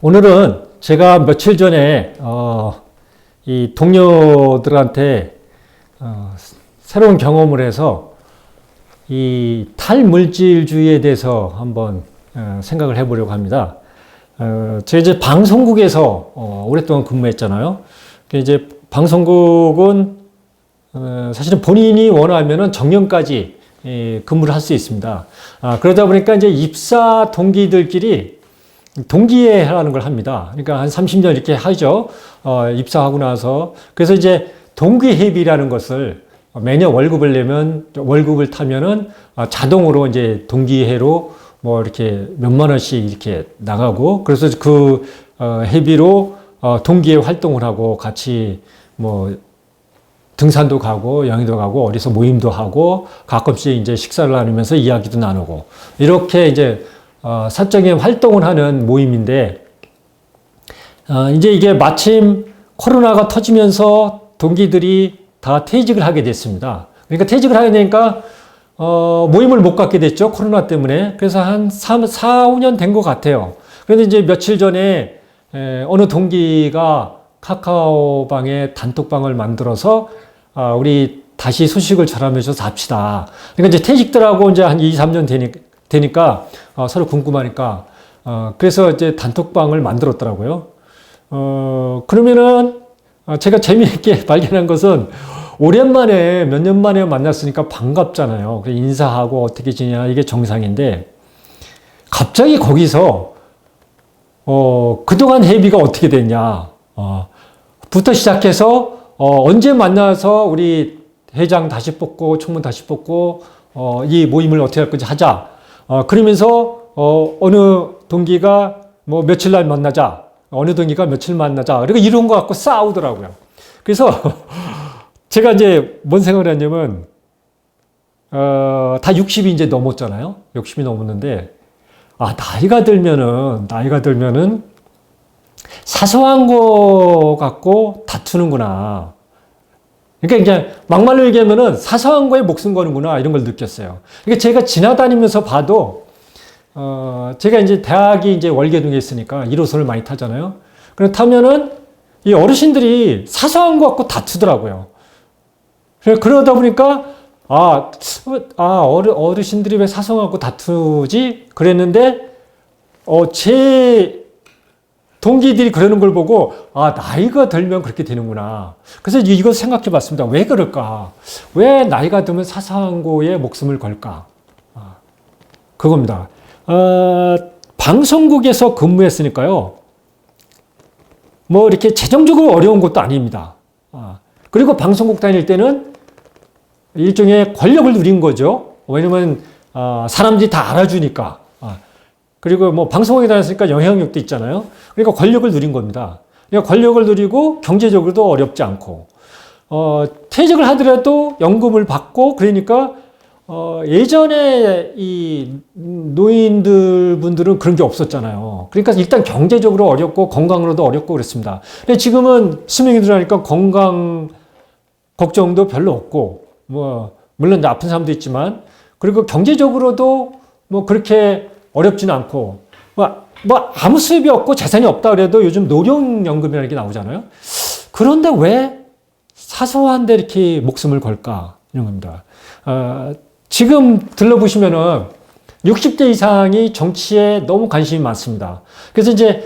오늘은 제가 며칠 전에 이 동료들한테 새로운 경험을 해서 이 탈물질주의에 대해서 한번 생각을 해보려고 합니다. 제가 이제 방송국에서 오랫동안 근무했잖아요. 이제 방송국은 사실은 본인이 원하면은 정년까지 근무를 할 수 있습니다. 그러다 보니까 이제 입사 동기들끼리 동기회라는 걸 합니다. 그러니까 한 30년 이렇게 하죠. 입사하고 나서. 그래서 이제 동기회비라는 것을 매년 월급을 내면, 월급을 타면은 자동으로 이제 동기회로 뭐 이렇게 몇만 원씩 이렇게 나가고, 그래서 그 회비로 동기회 활동을 하고 같이 뭐 등산도 가고 여행도 가고 어디서 모임도 하고 가끔씩 이제 식사를 나누면서 이야기도 나누고 이렇게 이제 사적인 활동을 하는 모임인데, 이제 이게 마침 코로나가 터지면서 동기들이 다 퇴직을 하게 됐습니다. 그러니까 퇴직을 하게 되니까, 모임을 못 갖게 됐죠. 코로나 때문에. 그래서 한 4, 5년 된 것 같아요. 그런데 이제 며칠 전에, 어느 동기가 카카오방에 단톡방을 만들어서, 우리 다시 소식을 전하면서 잡시다. 그러니까 이제 퇴직들하고 이제 한 2, 3년 되니까 서로 궁금하니까 그래서 이제 단톡방을 만들었더라고요. 그러면은 제가 재미있게 발견한 것은 오랜만에 몇 년 만에 만났으니까 반갑잖아요. 인사하고 어떻게 지내냐 이게 정상인데 갑자기 거기서 그동안 회비가 어떻게 됐냐 부터 시작해서 언제 만나서 우리 회장 다시 뽑고 총무 다시 뽑고 이 모임을 어떻게 할 건지 하자. 그러면서 어느 동기가 뭐 며칠 날 만나자, 어느 동기가 며칠 만나자, 그리고 이런 거 갖고 싸우더라고요. 그래서 제가 이제 뭔 생각을 했냐면 다 60이 이제 넘었잖아요. 60이 넘었는데 나이가 들면은 사소한 거 갖고 다투는구나. 그러니까 이제 막말로 얘기하면은 사소한 거에 목숨 거는구나 이런 걸 느꼈어요. 그러니까 제가 지나다니면서 봐도 제가 이제 대학이 이제 월계동에 있으니까 1호선을 많이 타잖아요. 그렇다면은 이 어르신들이 사소한 거 갖고 다투더라고요. 그러다 보니까 어르신들이 왜 사소한 거 갖고 다투지? 그랬는데 제 동기들이 그러는 걸 보고 나이가 들면 그렇게 되는구나. 그래서 이거 생각해 봤습니다. 왜 그럴까? 왜 나이가 들면 사소한 거에 목숨을 걸까? 그겁니다. 방송국에서 근무했으니까요. 뭐 이렇게 재정적으로 어려운 것도 아닙니다. 그리고 방송국 다닐 때는 일종의 권력을 누린 거죠. 왜냐면 사람들이 다 알아주니까. 그리고 뭐 방송국에 다녔으니까 영향력도 있잖아요. 그러니까 권력을 누린 겁니다. 그러니까 권력을 누리고 경제적으로도 어렵지 않고 퇴직을 하더라도 연금을 받고 그러니까 예전에 이 노인들 분들은 그런 게 없었잖아요. 그러니까 일단 경제적으로 어렵고 건강으로도 어렵고 그랬습니다. 근데 지금은 수명이 들어가니까 건강 걱정도 별로 없고 뭐 물론 아픈 사람도 있지만 그리고 경제적으로도 뭐 그렇게 어렵지는 않고, 뭐 아무 수입이 없고 재산이 없다 그래도 요즘 노령연금이라는 게 나오잖아요. 그런데 왜 사소한데 이렇게 목숨을 걸까? 이런 겁니다. 지금 들러보시면은 60대 이상이 정치에 너무 관심이 많습니다. 그래서 이제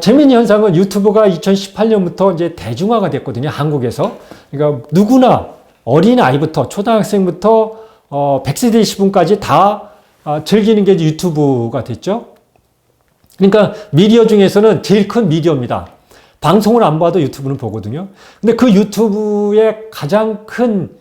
재미있는 현상은 유튜브가 2018년부터 이제 대중화가 됐거든요. 한국에서. 그러니까 누구나 어린 아이부터 초등학생부터 100세 되신 분까지 다 즐기는 게 유튜브가 됐죠. 그러니까 미디어 중에서는 제일 큰 미디어입니다. 방송을 안 봐도 유튜브는 보거든요. 근데 그 유튜브의 가장 큰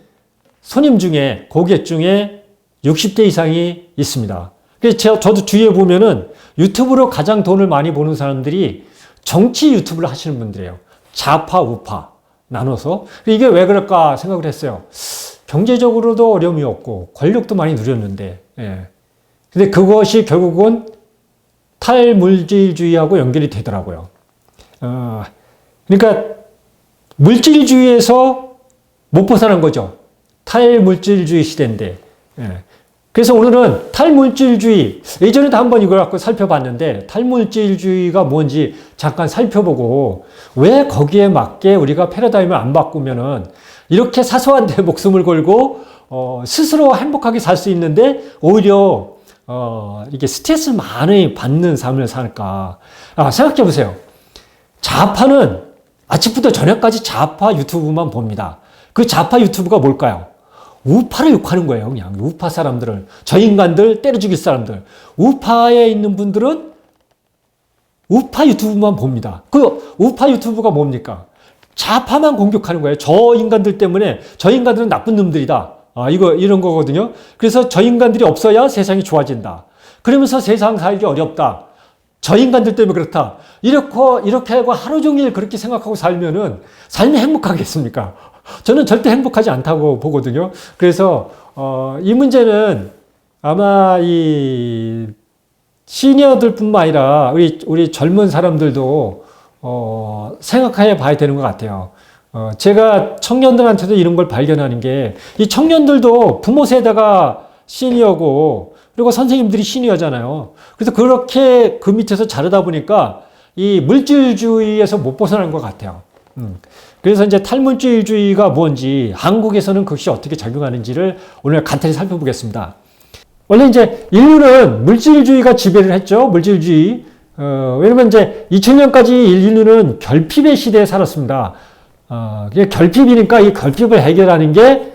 손님 중에, 고객 중에 60대 이상이 있습니다. 그래서 저도 주위에 보면은 유튜브로 가장 돈을 많이 버는 사람들이 정치 유튜브를 하시는 분들이에요. 좌파, 우파 나눠서. 이게 왜 그럴까 생각을 했어요. 경제적으로도 어려움이 없고 권력도 많이 누렸는데, 근데 그것이 결국은 탈물질주의하고 연결이 되더라고요. 그러니까 물질주의에서 못 벗어난 거죠. 탈물질주의 시대인데. 그래서 오늘은 탈물질주의, 예전에도 한번 이걸 갖고 살펴봤는데 탈물질주의가 뭔지 잠깐 살펴보고 왜 거기에 맞게 우리가 패러다임을 안 바꾸면은 이렇게 사소한 데 목숨을 걸고 스스로 행복하게 살 수 있는데 오히려 이게 스트레스 많이 받는 삶을 살까. 생각해 보세요. 좌파는 아침부터 저녁까지 좌파 유튜브만 봅니다. 그 좌파 유튜브가 뭘까요? 우파를 욕하는 거예요. 그냥 우파 사람들을, 저 인간들 때려 죽일 사람들. 우파에 있는 분들은 우파 유튜브만 봅니다. 그 우파 유튜브가 뭡니까? 좌파만 공격하는 거예요. 저 인간들 때문에 저 인간들은 나쁜 놈들이다. 이런 거거든요. 그래서 저 인간들이 없어야 세상이 좋아진다. 그러면서 세상 살기 어렵다. 저 인간들 때문에 그렇다. 이렇게 하고 하루 종일 그렇게 생각하고 살면은 삶이 행복하겠습니까? 저는 절대 행복하지 않다고 보거든요. 그래서 이 문제는 아마 이 시니어들뿐만 아니라 우리 젊은 사람들도 생각해 봐야 되는 것 같아요. 제가 청년들한테도 이런 걸 발견하는 게 이 청년들도 부모 세대가 시니어고 그리고 선생님들이 시니어잖아요. 그래서 그렇게 그 밑에서 자르다 보니까 이 물질주의에서 못 벗어난 것 같아요. 그래서 이제 탈물질주의가 뭔지 한국에서는 그것이 어떻게 작용하는지를 오늘 간단히 살펴보겠습니다. 원래 이제 인류는 물질주의가 지배를 했죠. 물질주의. 왜냐면 이제 2000년까지 인류는 결핍의 시대에 살았습니다. 결핍이니까 이 결핍을 해결하는 게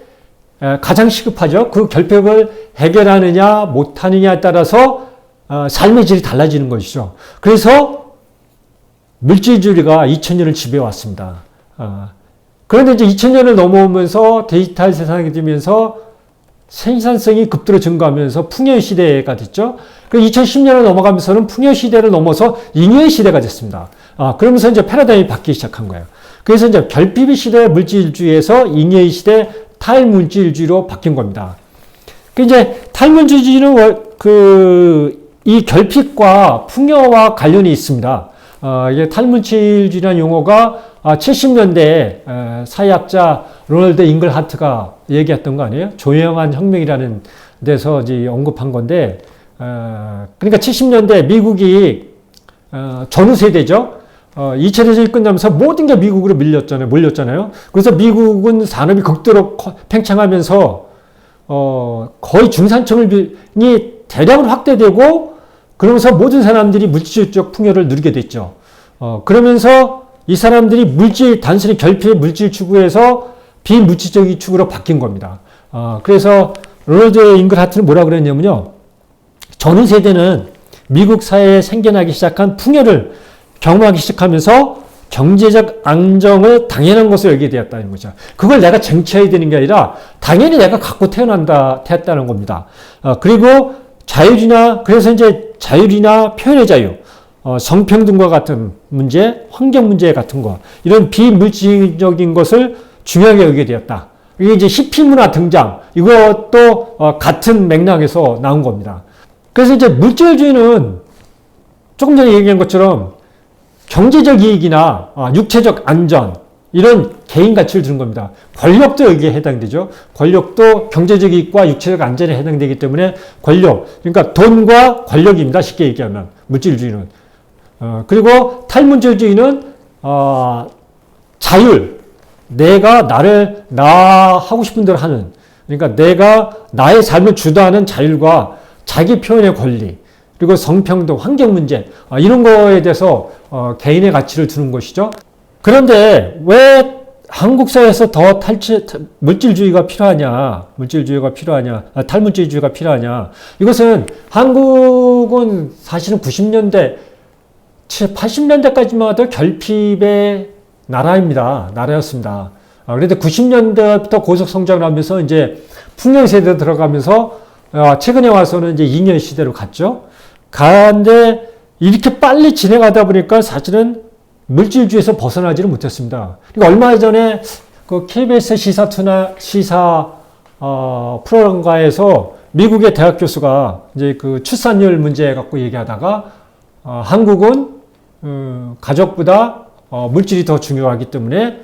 가장 시급하죠. 그 결핍을 해결하느냐 못하느냐에 따라서 삶의 질이 달라지는 것이죠. 그래서 물질주의가 2000년을 지배해왔습니다. 그런데 이제 2000년을 넘어오면서 디지털 세상이 되면서 생산성이 급도로 증가하면서 풍요의 시대가 됐죠. 그 2010년을 넘어가면서는 풍요 시대를 넘어서 잉여의 시대가 됐습니다. 그러면서 이제 패러다임이 바뀌기 시작한 거예요. 그래서 이제 결핍의 시대 물질주의에서 잉여의 시대 탈물질주의로 바뀐 겁니다. 그 이제 탈물질주의는 이 결핍과 풍요와 관련이 있습니다. 이게 탈물질주의라는 용어가 70년대에 사회학자 로널드 잉글하트가 얘기했던 거 아니에요? 조용한 혁명이라는 데서 이제 언급한 건데, 그러니까 70년대 미국이 전후 세대죠. 2차 대전이 끝나면서 모든 게 미국으로 몰렸잖아요. 그래서 미국은 산업이 극도로 팽창하면서 거의 중산층이 대량으로 확대되고 그러면서 모든 사람들이 물질적 풍요를 누리게 됐죠. 그러면서 이 사람들이 단순히 결핍의 물질 추구에서 비물질적인 추구로 바뀐 겁니다. 그래서 로널드 잉글하트는 뭐라 그랬냐면요. 전후 세대는 미국 사회에 생겨나기 시작한 풍요를 경험하기 시작하면서 경제적 안정을 당연한 것으로 여기게 되었다는 거죠. 그걸 내가 쟁취해야 되는 게 아니라 당연히 내가 갖고 태어났다는 겁니다. 그리고 그래서 이제 자율이나 표현의 자유, 성평등과 같은 문제, 환경 문제 같은 거, 이런 비물질적인 것을 중요하게 여기게 되었다. 이게 이제 히피 문화 등장, 이것도 같은 맥락에서 나온 겁니다. 그래서 이제 물질주의는 조금 전에 얘기한 것처럼 경제적 이익이나 육체적 안전, 이런 개인 가치를 두는 겁니다. 권력도 여기에 해당되죠. 권력도 경제적 이익과 육체적 안전에 해당되기 때문에 그러니까 돈과 권력입니다. 쉽게 얘기하면 물질주의는. 그리고 탈물질주의는 자율, 내가 나 하고 싶은 대로 하는, 그러니까 내가 나의 삶을 주도하는 자율과 자기 표현의 권리, 그리고 성평등, 환경 문제, 이런 거에 대해서 개인의 가치를 두는 것이죠. 그런데 왜 한국 사회에서 더 물질주의가 필요하냐, 탈물질주의가 필요하냐. 이것은 한국은 사실은 90년대, 80년대까지만 해도 결핍의 나라였습니다. 그런데 90년대부터 고속 성장을 하면서 이제 풍요 세대로 들어가면서 최근에 와서는 이제 잉여 시대로 갔죠. 가는데 이렇게 빨리 진행하다 보니까 사실은 물질주의에서 벗어나지를 못했습니다. 그러니까 얼마 전에 그 KBS 시사 프로그램가에서 미국의 대학 교수가 이제 그 출산율 문제 갖고 얘기하다가 한국은 가족보다 물질이 더 중요하기 때문에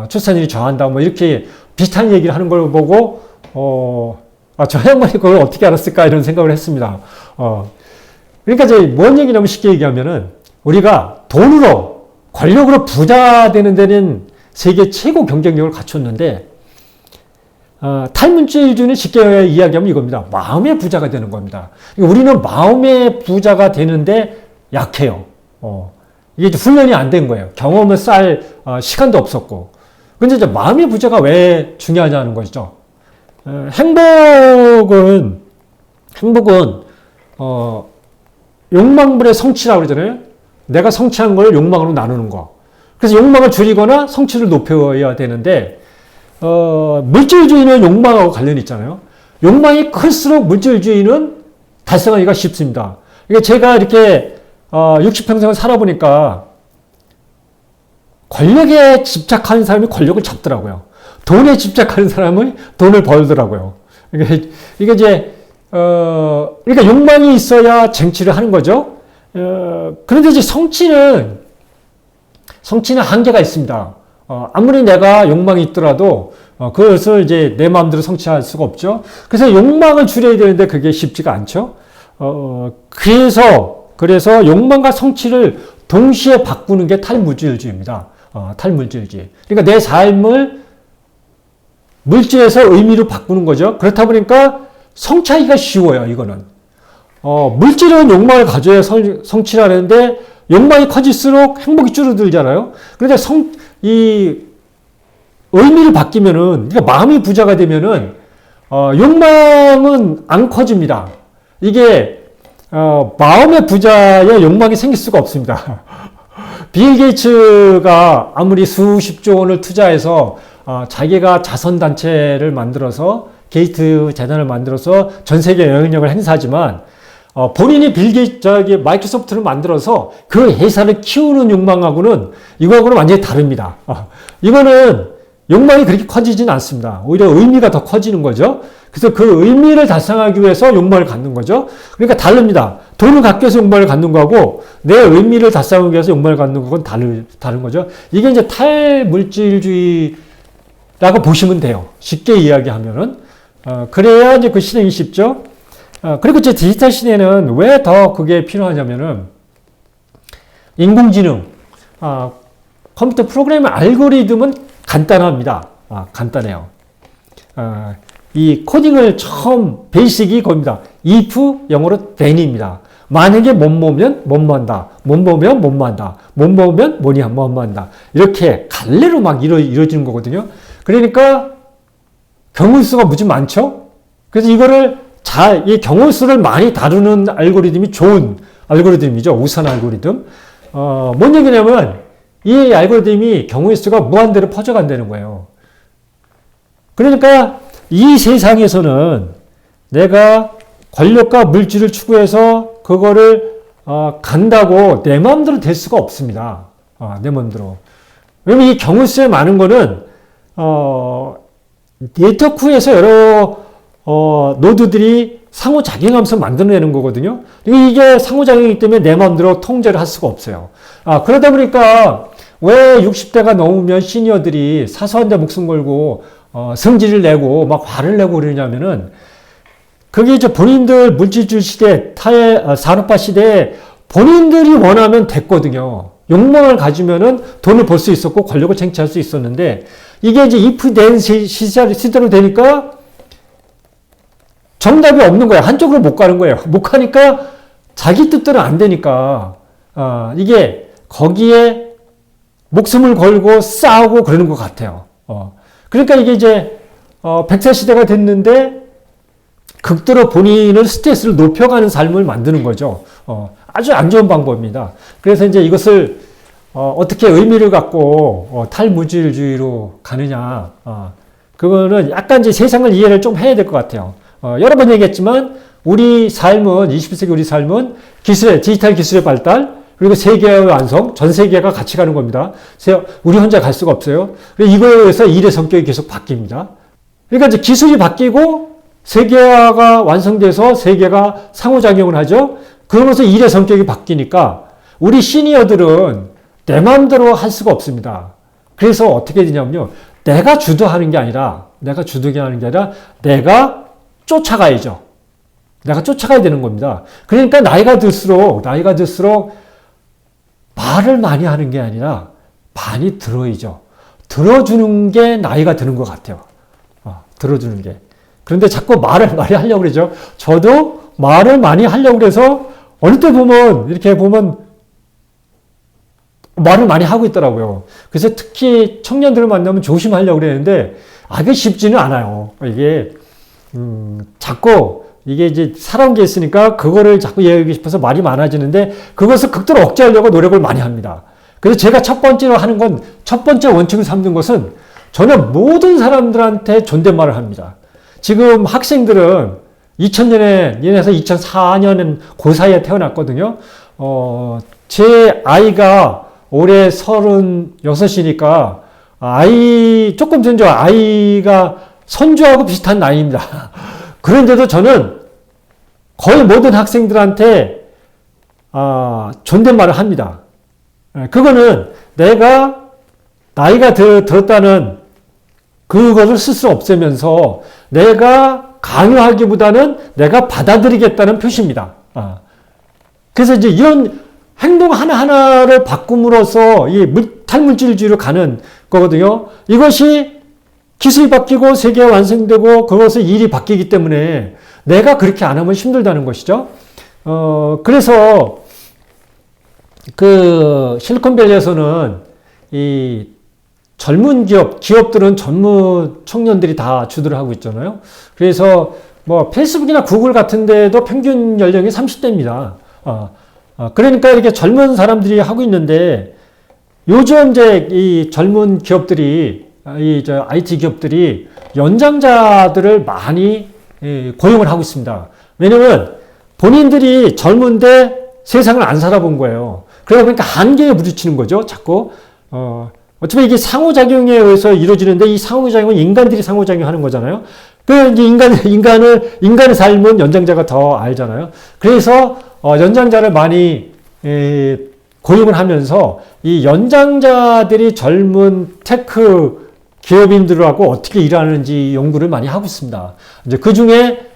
출산율이 저한다 뭐 이렇게 비슷한 얘기를 하는 걸 보고 저 양반이 그걸 어떻게 알았을까 이런 생각을 했습니다. 그러니까 이제 뭔 얘기냐면 쉽게 얘기하면은 우리가 돈으로 권력으로 부자 되는 데는 세계 최고 경쟁력을 갖췄는데 탈문질주는 쉽게 이야기하면 이겁니다. 마음의 부자가 되는 겁니다. 그러니까 우리는 마음의 부자가 되는데 약해요. 이게 이제 훈련이 안 된 거예요. 경험을 쌓을 시간도 없었고. 근데 이제 마음의 부자가 왜 중요하냐는 거죠. 행복은 욕망불의 성취라고 그러잖아요. 내가 성취한 걸 욕망으로 나누는 거. 그래서 욕망을 줄이거나 성취를 높여야 되는데 물질주의는 욕망하고 관련이 있잖아요. 욕망이 클수록 물질주의는 달성하기가 쉽습니다. 그러니까 제가 이렇게 60평생을 살아보니까 권력에 집착하는 사람이 권력을 잡더라고요. 돈에 집착하는 사람은 돈을 벌더라고요. 그러니까 이게 이제 그러니까 욕망이 있어야 쟁취를 하는 거죠. 그런데 이제 성취는 한계가 있습니다. 아무리 내가 욕망이 있더라도 그것을 이제 내 마음대로 성취할 수가 없죠. 그래서 욕망을 줄여야 되는데 그게 쉽지가 않죠. 그래서 욕망과 성취를 동시에 바꾸는 게 탈물질주의입니다. 탈물질주의. 그러니까 내 삶을 물질에서 의미로 바꾸는 거죠. 그렇다 보니까 성취하기가 쉬워요, 이거는. 물질은 욕망을 가져야 성취를 하는데 욕망이 커질수록 행복이 줄어들잖아요. 그런데 이 의미를 바뀌면은, 그러니까 마음이 부자가 되면은, 욕망은 안 커집니다. 이게, 마음의 부자에 욕망이 생길 수가 없습니다. 빌 게이츠가 아무리 수십조 원을 투자해서, 자기가 자선단체를 만들어서, 게이트 재단을 만들어서 전 세계 영향력을 행사하지만, 본인이 마이크로소프트를 만들어서 그 회사를 키우는 욕망하고는 이거하고는 완전히 다릅니다. 이거는 욕망이 그렇게 커지진 않습니다. 오히려 의미가 더 커지는 거죠. 그래서 그 의미를 달성하기 위해서 욕망을 갖는 거죠. 그러니까 다릅니다. 돈을 갖기 위해서 욕망을 갖는 거하고 내 의미를 달성하기 위해서 욕망을 갖는 건 다른 거죠. 이게 이제 탈물질주의라고 보시면 돼요. 쉽게 이야기하면은. 그래야 이제 그 실행이 쉽죠. 그리고 이제 디지털 시대는 왜 더 그게 필요하냐면은 인공지능, 컴퓨터 프로그램 알고리즘은 간단합니다. 간단해요. 이 코딩을 처음 베이직이 겁니다. if 영어로 then입니다. 만약에 뭐뭐면 뭐뭐한다. 뭐뭐면 뭐뭐한다. 뭐뭐면 뭐뭐한다. 이렇게 갈래로 막 이루어지는 거거든요. 그러니까 경우수가 무지 많죠. 그래서 이거를 이 경우수를 많이 다루는 알고리즘이 좋은 알고리즘이죠. 우선 알고리즘. 뭔 얘기냐면 이 알고리즘이 경우의 수가 무한대로 퍼져간다는 거예요. 그러니까 이 세상에서는 내가 권력과 물질을 추구해서 그거를 간다고 내 마음대로 될 수가 없습니다. 내 마음대로. 왜냐면 이 경우수에 많은 거는 네트워크에서 여러 노드들이 상호작용하면서 만들어내는 거거든요. 이게 상호작용이기 때문에 내 마음대로 통제를 할 수가 없어요. 그러다 보니까 왜 60대가 넘으면 시니어들이 사소한 데 목숨 걸고 성질을 내고 막 화를 내고 그러냐면은 그게 이제 본인들 물질주의 시대, 산업화 시대에 본인들이 원하면 됐거든요. 욕망을 가지면은 돈을 벌 수 있었고 권력을 쟁취할 수 있었는데 이게 이제 if then 시대로 되니까 정답이 없는 거야. 한쪽으로 못 가는 거예요. 못 가니까 자기 뜻대로 안 되니까 이게 거기에 목숨을 걸고 싸우고 그러는 것 같아요. 그러니까 이게 이제 100세 시대가 됐는데 극도로 본인을 스트레스를 높여가는 삶을 만드는 거죠. 아주 안 좋은 방법입니다. 그래서 이제 이것을 어떻게 의미를 갖고 탈무질주의로 가느냐. 그거는 약간 이제 세상을 이해를 좀 해야 될 것 같아요. 여러 번 얘기했지만 우리 삶은 21세기 우리 삶은 디지털 기술의 발달 그리고 세계의 완성, 전 세계가 같이 가는 겁니다. 우리 혼자 갈 수가 없어요. 이거에 의해서 일의 성격이 계속 바뀝니다. 그러니까 이제 기술이 바뀌고 세계화가 완성돼서 세계가 상호작용을 하죠. 그러면서 일의 성격이 바뀌니까 우리 시니어들은 내 마음대로 할 수가 없습니다. 그래서 어떻게 되냐면요. 내가 주도하는 게 아니라 내가 쫓아가야죠. 내가 쫓아가야 되는 겁니다. 그러니까 나이가 들수록 말을 많이 하는 게 아니라 많이 들어야죠. 들어주는 게 나이가 드는 것 같아요. 들어주는 게. 그런데 자꾸 말을 많이 하려고 그러죠. 저도 말을 많이 하려고 그래서 어느 때 보면 이렇게 보면 말을 많이 하고 있더라고요. 그래서 특히 청년들을 만나면 조심하려고 그랬는데 그게 쉽지는 않아요. 이게 자꾸 이게 이제 살아온 게 있으니까 그거를 자꾸 이야기하고 싶어서 말이 많아지는데 그것을 극도로 억제하려고 노력을 많이 합니다. 그래서 제가 첫 번째로 하는 건 첫 번째 원칙을 삼는 것은 저는 모든 사람들한테 존댓말을 합니다. 지금 학생들은 2000년에서 2004년은 그 사이에 태어났거든요. 제 아이가 올해 36이니까 조금 전에 아이가 선주하고 비슷한 나이입니다. 그런데도 저는 거의 모든 학생들한테 존댓말을 합니다. 그거는 내가 나이가 들었다는 그것을 스스로 없애면서 내가 강요하기보다는 내가 받아들이겠다는 표시입니다. 그래서 이제 이런 행동 하나하나를 바꿈으로써 이 탈물질주의로 가는 거거든요. 이것이 기술이 바뀌고 세계가 완성되고 그것의 일이 바뀌기 때문에 내가 그렇게 안 하면 힘들다는 것이죠. 그래서 그 실리콘밸리에서는 이 젊은 기업들은 젊은 청년들이 다 주도를 하고 있잖아요. 그래서 뭐 페이스북이나 구글 같은 데도 평균 연령이 30대입니다. 그러니까 이렇게 젊은 사람들이 하고 있는데 요즘 이제 이 젊은 기업들이 IT 기업들이 연장자들을 많이 고용을 하고 있습니다. 왜냐면 본인들이 젊은데 세상을 안 살아본 거예요. 그러다 보니까 한계에 부딪히는 거죠. 자꾸. 어차피 이게 상호작용에 의해서 이루어지는데 이 상호작용은 인간들이 상호작용하는 거잖아요. 그 이제 인간의 삶은 연장자가 더 알잖아요. 그래서 연장자를 많이 고용을 하면서 이 연장자들이 젊은 테크 기업인들하고 어떻게 일하는지 연구를 많이 하고 있습니다. 이제 그 중에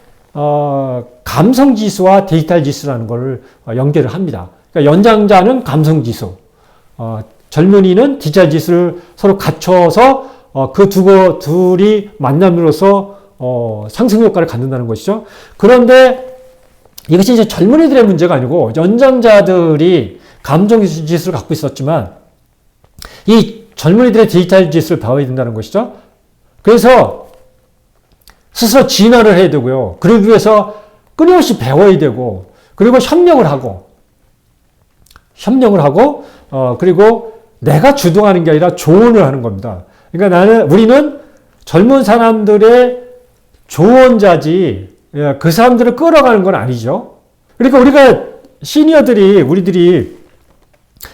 감성 지수와 디지털 지수라는 걸 연계를 합니다. 그러니까 연장자는 감성 지수, 젊은이는 디지털 지수를 서로 갖춰서 그 둘이 만남으로써 상승 효과를 갖는다는 것이죠. 그런데 이것이 이제 젊은이들의 문제가 아니고 연장자들이 감정 지수를 갖고 있었지만 이 젊은이들의 디지털 지수를 배워야 된다는 것이죠. 그래서 스스로 진화를 해야 되고요. 그러기 위해서 끊임없이 배워야 되고 그리고 협력을 하고 그리고 내가 주도하는 게 아니라 조언을 하는 겁니다. 그러니까 우리는 젊은 사람들의 조언자지 그 사람들을 끌어가는 건 아니죠. 그러니까 우리들이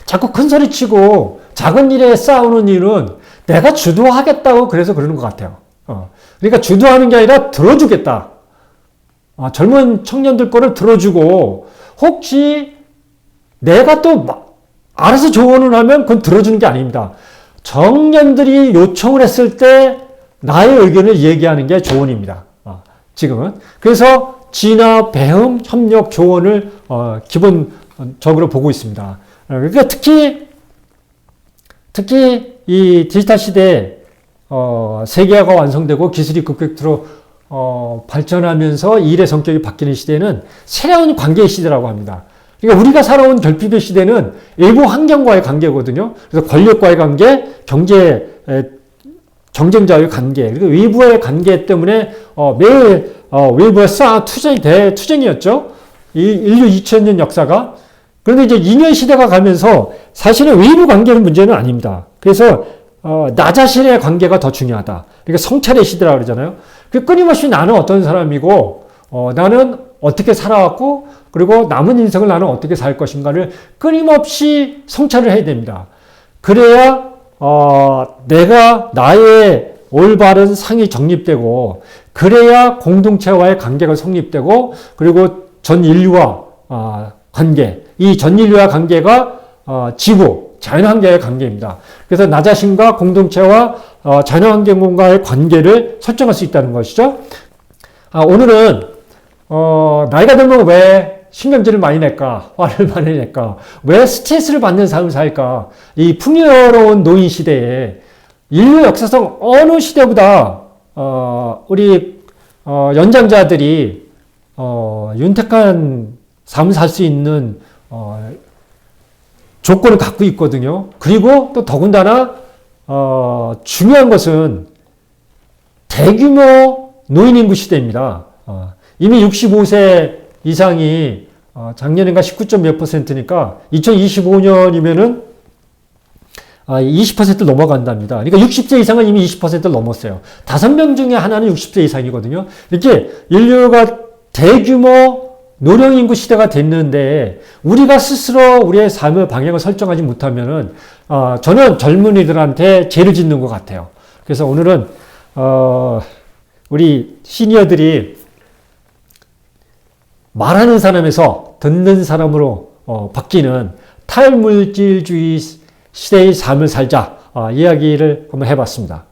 자꾸 큰 소리 치고 작은 일에 싸우는 이유는 내가 주도하겠다고 그래서 그러는 것 같아요. 그러니까 주도하는 게 아니라 들어주겠다. 젊은 청년들 거를 들어주고 혹시 내가 또 알아서 조언을 하면 그건 들어주는 게 아닙니다. 청년들이 요청을 했을 때 나의 의견을 얘기하는 게 조언입니다. 지금은. 그래서 진화, 배움, 협력, 조언을 기본적으로 보고 있습니다. 그러니까 특히 이 디지털 시대에 세계화가 완성되고 기술이 급격히로 발전하면서 일의 성격이 바뀌는 시대는 새로운 관계의 시대라고 합니다. 그러니까 우리가 살아온 결핍의 시대는 외부 환경과의 관계거든요. 그래서 권력과의 관계, 경쟁자와의 관계, 그리고 외부와의 관계 때문에 매일 외부에 대투쟁이었죠. 인류 2000년 역사가. 그런데 이제 인연 시대가 가면서 사실은 외부 관계는 문제는 아닙니다. 그래서 나 자신의 관계가 더 중요하다. 그러니까 성찰의 시대라고 그러잖아요. 끊임없이 나는 어떤 사람이고 나는 어떻게 살아왔고 그리고 남은 인생을 나는 어떻게 살 것인가를 끊임없이 성찰을 해야 됩니다. 그래야 내가 나의 올바른 상이 정립되고 그래야 공동체와의 관계가 성립되고 그리고 전 인류와 관계, 이 전 인류와 관계가 지구, 자연환경의 관계입니다. 그래서 나 자신과 공동체와 자연환경과의 관계를 설정할 수 있다는 것이죠. 오늘은 나이가 들면 왜 신경질을 많이 낼까? 화를 많이 낼까? 왜 스트레스를 받는 삶을 살까? 이 풍요로운 노인 시대에 인류 역사상 어느 시대보다 우리 연장자들이 윤택한 삶을 살 수 있는 조건을 갖고 있거든요. 그리고 또 더군다나 중요한 것은 대규모 노인 인구 시대입니다. 이미 65세 이상이 작년인가 19점 몇 %니까 2025년이면은 20% 넘어간답니다. 그러니까 60세 이상은 이미 20%를 넘었어요. 5명 중에 하나는 60세 이상이거든요. 이렇게 인류가 대규모 노령 인구 시대가 됐는데 우리가 스스로 우리의 삶의 방향을 설정하지 못하면은 저는 젊은이들한테 죄를 짓는 것 같아요. 그래서 오늘은 우리 시니어들이 말하는 사람에서 듣는 사람으로 바뀌는 탈물질주의 시대의 삶을 살자 이야기를 한번 해봤습니다.